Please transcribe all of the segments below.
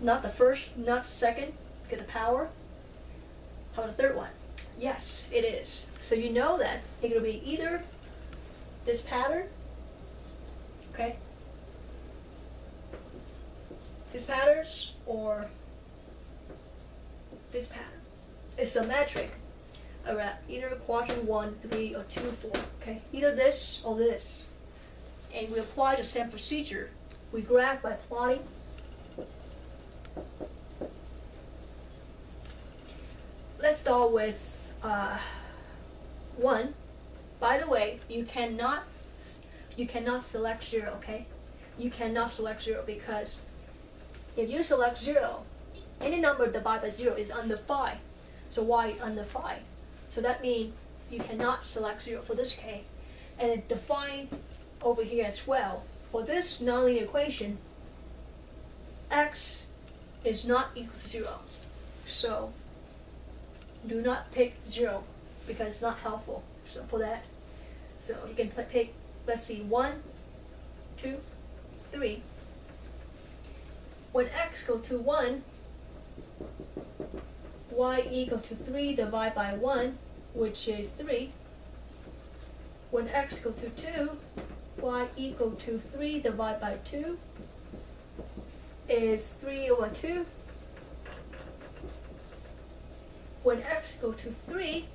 not the first, not the second, get the power. How about the third one? Yes, it is. So you know that it's going to be either this pattern, okay, these patterns, or this pattern. It's symmetric around either quadrant 1, 3, or 2, 4. Okay, either this or this. And we apply the same procedure. We graph by plotting. Let's start with 1. By the way, you cannot select 0. Okay, you cannot select 0 because if you select 0, any number divided by 0 is under 5. So y under 5. So that means you cannot select 0 for this case. And it defines over here as well. For this nonlinear equation, x is not equal to 0. So do not pick 0 because it's not helpful. So for that, so you can pick, let's see, 1, 2, 3. When x goes to 1, y equal to 3 divided by 1, which is 3. When x equal to 2, y equal to 3 divided by 2 is 3 over 2. When x equal to 3,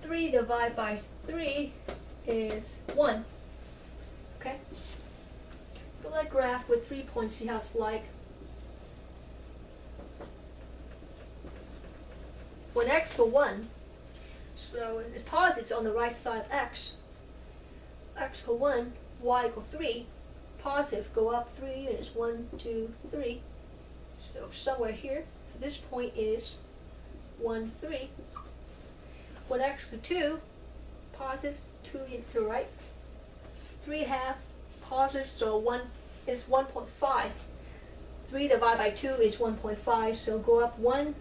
3 divided by 3 is 1. Okay? So let's graph with 3 points, see how it's like. When x equals 1, so it's positives on the right side of x. X equals 1, y equals 3. Positive go up 3, and it's 1, 2, 3. So somewhere here, so this point is 1, 3. When x equals 2, positive 2 to the right. 3 half, positive, so 1 is 1.5. 3 divided by 2 is 1.5, so go up 1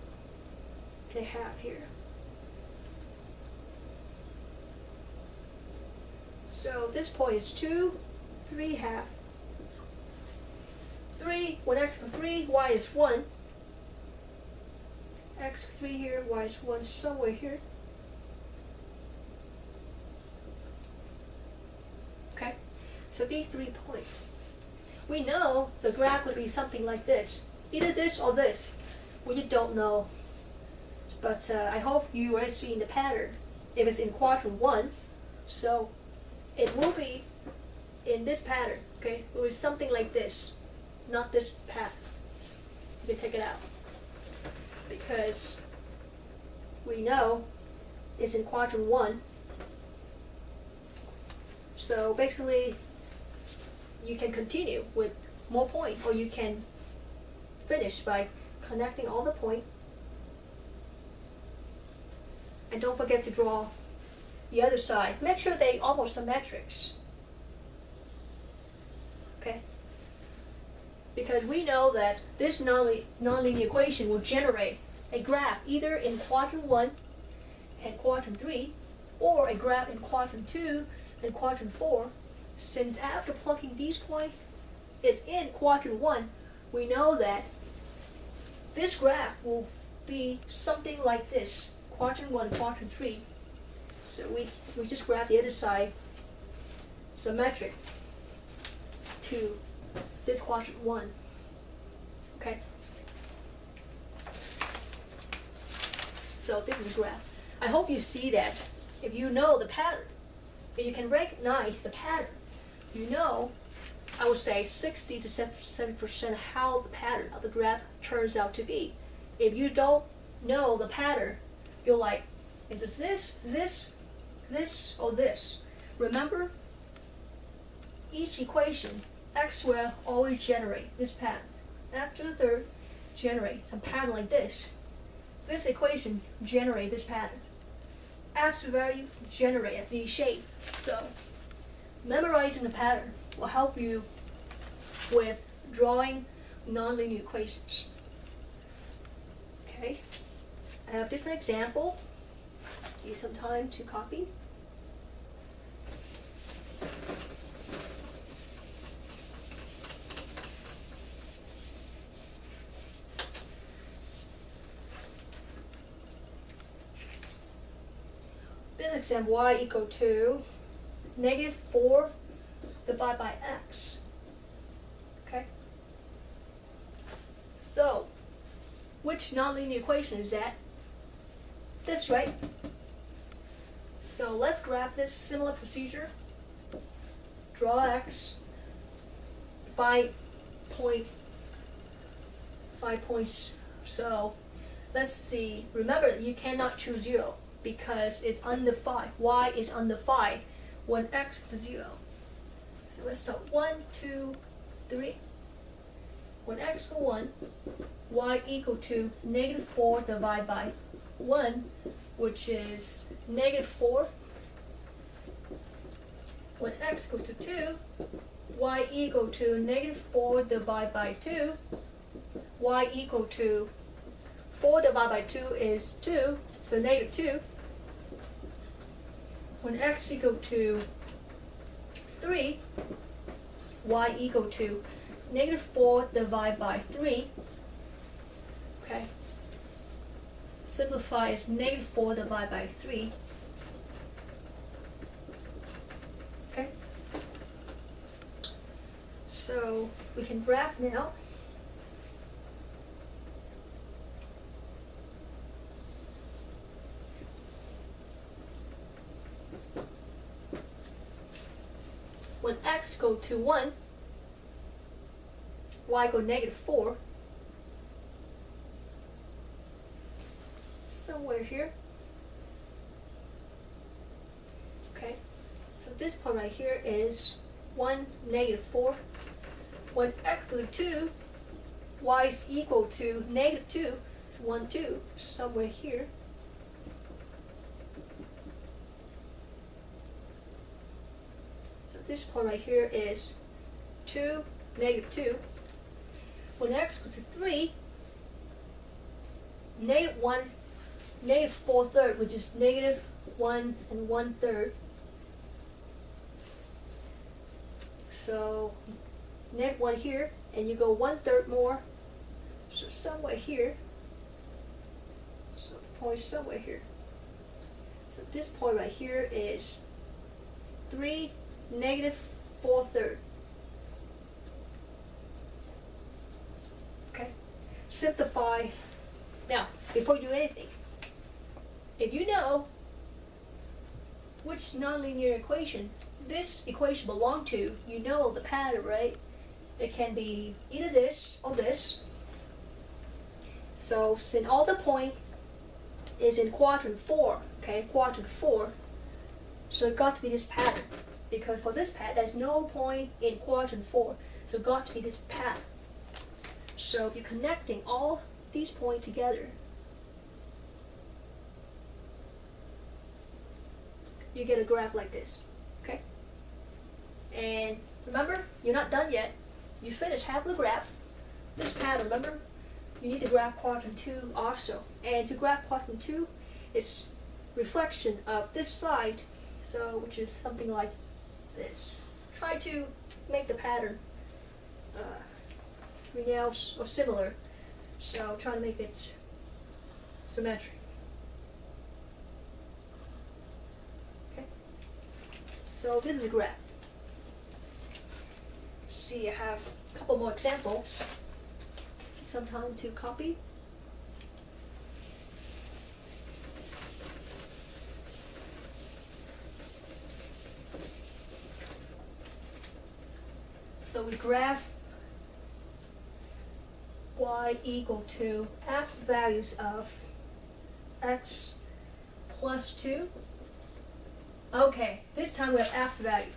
and a half here. So this point is 2, 3 half. 3, when x equals 3, y is 1. X equals 3 here, y is 1 somewhere here. Okay, so these 3 points. We know the graph would be something like this. Either this or this. We don't know. But I hope you are seeing the pattern. If it's in quadrant 1, so it will be in this pattern. Okay, it was something like this, not this pattern. You can take it out because we know it's in quadrant 1. So basically, you can continue with more points, or you can finish by connecting all the points. And don't forget to draw the other side. Make sure they almost symmetric. Okay? Because we know that this nonlinear equation will generate a graph either in quadrant 1 and quadrant 3, or a graph in quadrant 2 and quadrant 4. Since after plugging these points, it's in quadrant 1, we know that this graph will be something like this. Quadrant 1, quadrant 3. So we just grab the other side symmetric to this quadrant 1. Okay? So this is a graph. I hope you see that. If you know the pattern, if you can recognize the pattern, you know, I would say 60 to 70% how the pattern of the graph turns out to be. If you don't know the pattern, you're like, is it this, or this? Remember, each equation, x will always generate this pattern. After the third, generate some pattern like this. This equation generate this pattern. Absolute value generate a V shape. So memorizing the pattern will help you with drawing nonlinear equations. Okay, I have different example. Give you some time to copy. second example, y equal to -4 divided by x. Okay? So, which nonlinear equation is that? This, right? So let's graph this similar procedure. Draw x, 5 points. So let's see. Remember that you cannot choose 0 because it's undefined. Y is undefined when x is 0. So let's start 1, 2, 3. When x equals 1, y equal to -4 divided by 1, which is -4. When x equals to 2, y equal to -4 divided by 2, y equal to 4 divided by 2 is 2, so -2. When x equal to 3, y equal to -4 divided by 3. Okay. Simplify is -4 divided by 3. Okay. So we can graph now. When x go to 1, y go -4. Somewhere here. Okay, so this part right here is 1, -4. When x goes to 2, y is equal to -2. So 1, 2, somewhere here. So this part right here is 2, -2. When x goes to 3, -1, -4/3, which is -1 and 1/3. So -1 here, and you go 1/3 more. So somewhere here. So the point somewhere here. So this point right here is 3, -4/3. Okay. Simplify. Now, before you do anything, if you know which nonlinear equation this equation belongs to, you know the pattern, right? It can be either this or this. So since all the point is in quadrant 4, okay, quadrant 4, so it got to be this pattern. Because for this pattern, there's no point in quadrant 4, so it got to be this pattern. So if you're connecting all these points together, you get a graph like this, okay? And remember, you're not done yet. You finish half the graph. This pattern, remember, you need to graph quadrant 2 also. And to graph quadrant 2, it's reflection of this side, so which is something like this. Try to make the pattern renounced or similar. So try to make it symmetric. Okay. So this is a graph. See, I have a couple more examples. Some time to copy. So we graph y equal to absolute values of x plus 2. Okay, this time we have absolute value.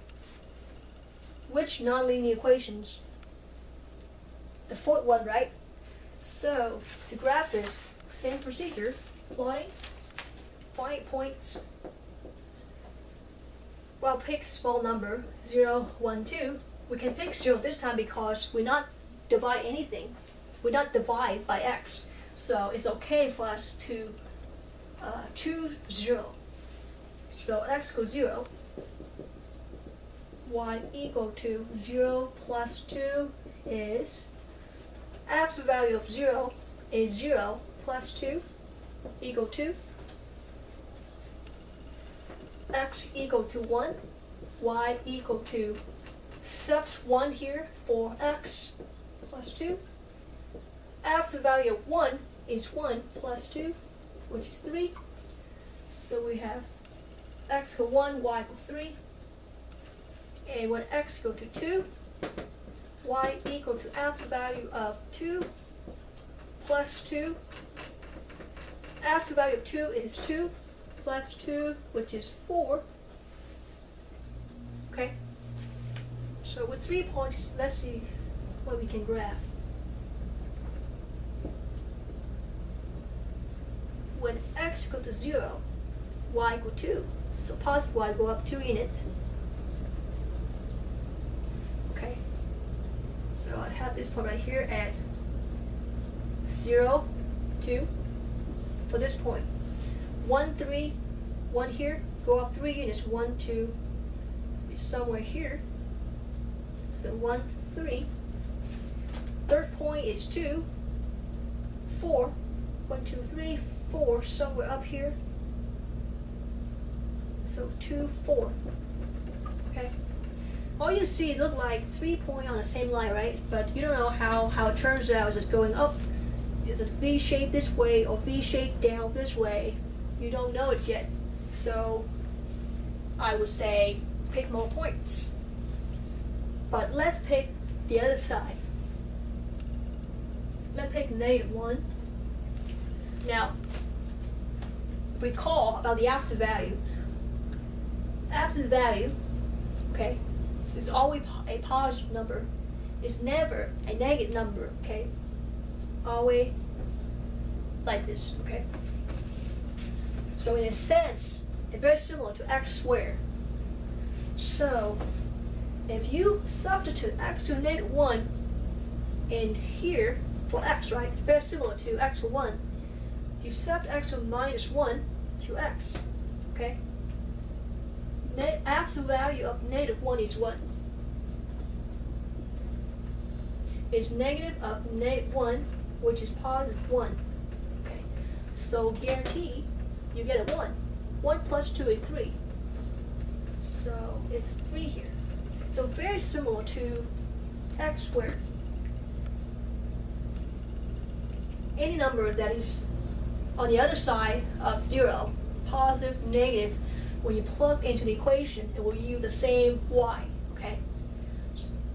Which nonlinear equations? The fourth one, right? So to graph this, same procedure, plotting, find points. Well, pick small number, 0, 1, 2. We can pick 0 this time because we're not divide anything. We're not divide by x. So it's okay for us to choose 0. So x equals 0. Y equal to 0 plus 2 is absolute value of 0 is 0 plus 2 equal to. x equal to 1, y equal to substitute 1 here for x plus 2. Absolute value of 1 is 1 plus 2, which is 3. So we have x equal 1, y equal 3. And when x equal to 2, y equal to absolute value of 2 plus 2. Absolute value of 2 is 2 plus 2, which is 4. Okay? So with 3 points, let's see what we can graph. When x equal to 0, y equal 2. So positive y go up 2 units. Okay. So I have this point right here at 0, 2 for this point. 1, 3, 1 here, go up 3 units. 1, 2, somewhere here. So 1, 3. Third point is 2, 4. 1, 2, 3, 4, somewhere up here. So 2, 4. Okay. All you see look like 3 points on the same line, right? But you don't know how it turns out. Is it going up? Is it V shape this way or V shape down this way? You don't know it yet. So I would say pick more points. But let's pick the other side. Let's pick -1. Now, recall about the absolute value. Absolute value, okay, is always a positive number. It's never a negative number, okay? Always like this, okay? So in a sense, it's very similar to x squared. So if you substitute x to -1 in here for x, right? It's very similar to x to 1. You substitute x to -1 to x, okay? Absolute value of -1 is what? It's negative of -1, which is positive 1. Okay. So guarantee you get a 1. 1 plus 2 is 3. So it's 3 here. So very similar to x squared. Any number that is on the other side of 0, positive, negative, when you plug into the equation, it will yield the same y, okay?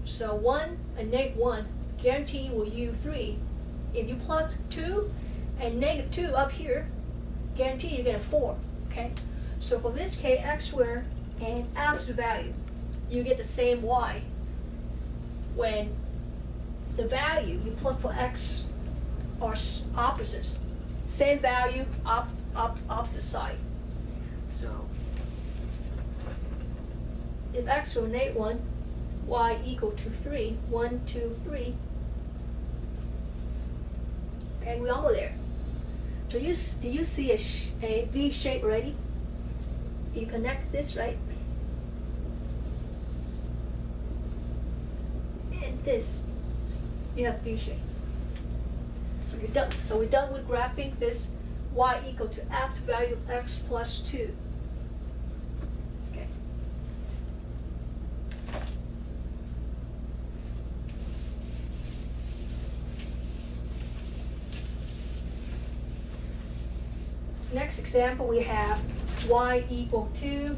So 1 and -1 guarantee will yield 3. If you plug 2 and -2 up here, guarantee you get a 4, okay? So for this case, x squared and absolute value, you get the same y when the value you plug for x are opposites. Same value, opposite side. So if x equals -1, y equal to 3, 1, 2, 3. Okay, we're almost there. Do you see a V shape already? You connect this, right? And this, you have V shape. So you're done. So we're done with graphing this y equal to absolute value of x plus 2. Okay. Next example, we have y equal to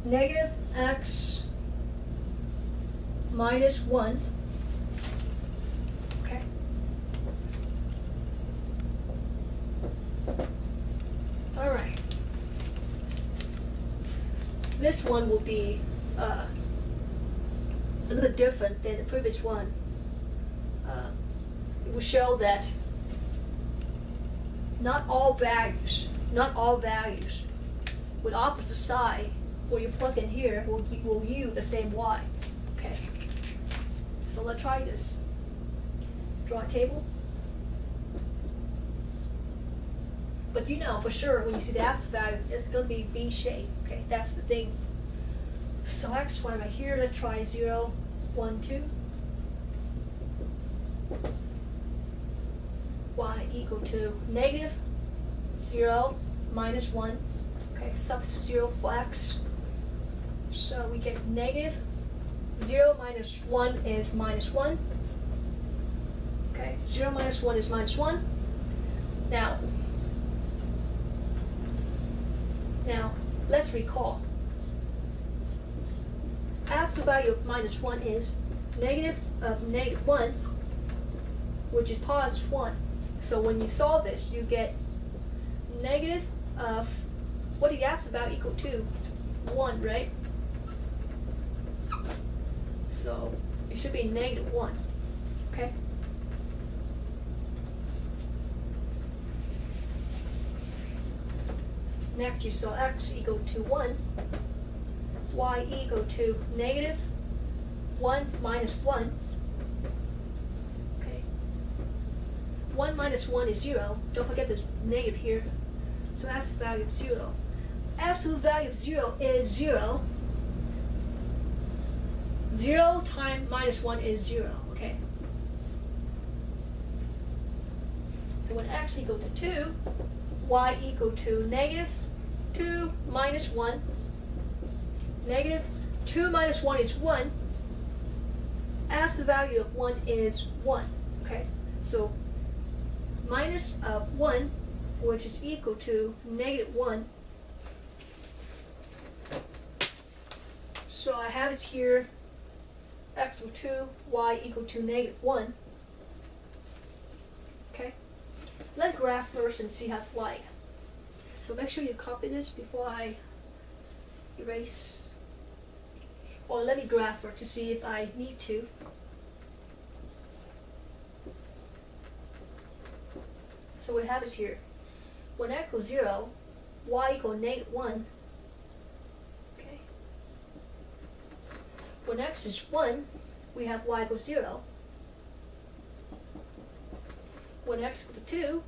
negative x minus 1. Okay. All right. This one will be a little bit different than the previous one. It will show that not all values with opposite side, where you plug in here, will yield the same y. Okay. So let's try this. Draw a table. But you know for sure when you see the absolute value, it's going to be V shape. Okay, that's the thing. So x1 right here, let's try 0, 1, 2. Y equal to negative 0 minus 1. Okay. Okay, substitute 0 for x. So we get negative 0 minus 1 is minus 1. Okay, 0 minus 1 is minus 1. Now, let's recall. Absolute value of minus 1 is negative of negative 1, which is positive 1. So when you solve this, you get negative of, what the absolute value equal to? 1, right? So it should be negative 1, okay? Next you saw x equal to 1, y equal to negative 1 minus 1. Okay. 1 minus 1 is 0. Don't forget this negative here. So absolute value of 0. Absolute value of 0 is 0. 0 times minus 1 is 0. Okay. So when x equal to 2, y equal to negative 2 minus 1. Negative 2 minus 1 is 1. Absolute value of 1 is 1. Okay, so minus of 1, which is equal to negative 1. So I have it here, x equal 2, y equal to negative 1. Okay, let's graph first and see how it's like. So make sure you copy this before I erase. Or let me graph it to see if I need to. So we have is here. When x equals 0, y equals negative 1. Okay. When x is 1, we have y equals 0. When x equals 2,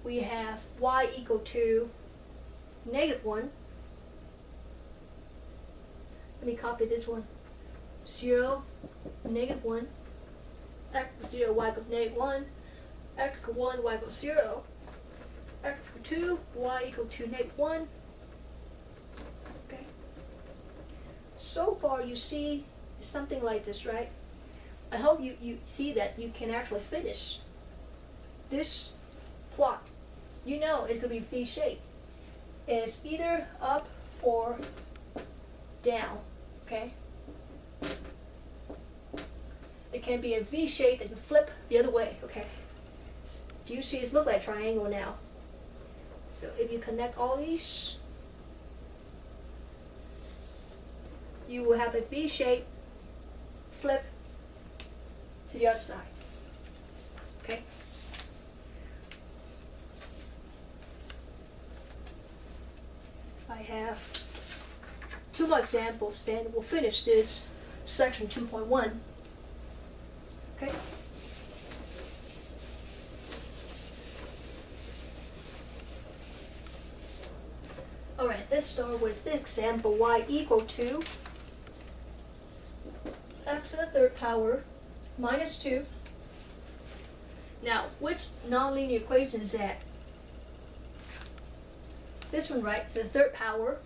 we have y equal to negative 1. Let me copy this one. 0, negative 1. X equals 0, y equals negative 1. X equals 1, y equals 0. X equals 2, y equal to negative 1. Okay. So far you see something like this, right? I hope you see that you can actually finish this plot. You know it could be V-shaped. It's either up or down, okay? It can be a V shape that you flip the other way, okay? Do you see it look like a triangle now? So if you connect all these, you will have a V shape flip to the other side, okay? I have two more examples, then we'll finish this section 2.1. Okay? Alright, let's start with the example y equal to x to the third power minus 2. Now, which nonlinear equation is that? This one, right, to the third power.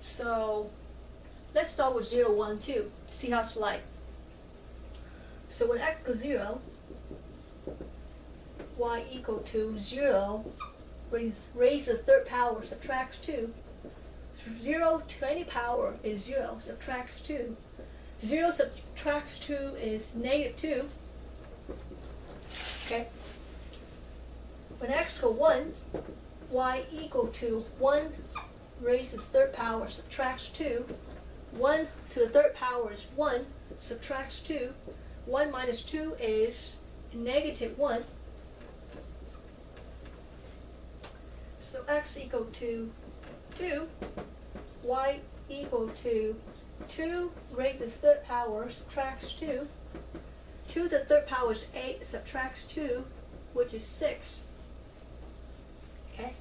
So let's start with 0, 1, 2. See how it's like. So when x equals 0, y equal to 0, raise the third power, subtracts 2. 0 to any power is 0, subtracts 2. 0 subtracts 2 is negative 2. Okay? When x equals 1, y equal to 1 raised to the third power subtracts 2. 1 to the third power is 1, subtracts 2. 1 minus 2 is negative 1. So x equal to 2, y equal to 2 raised to the third power subtracts 2. 2 to the third power is 8, subtracts 2, which is 6. Okay?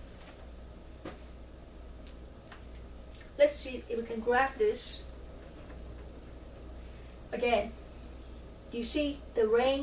Let's see if we can graph this. Again, do you see the range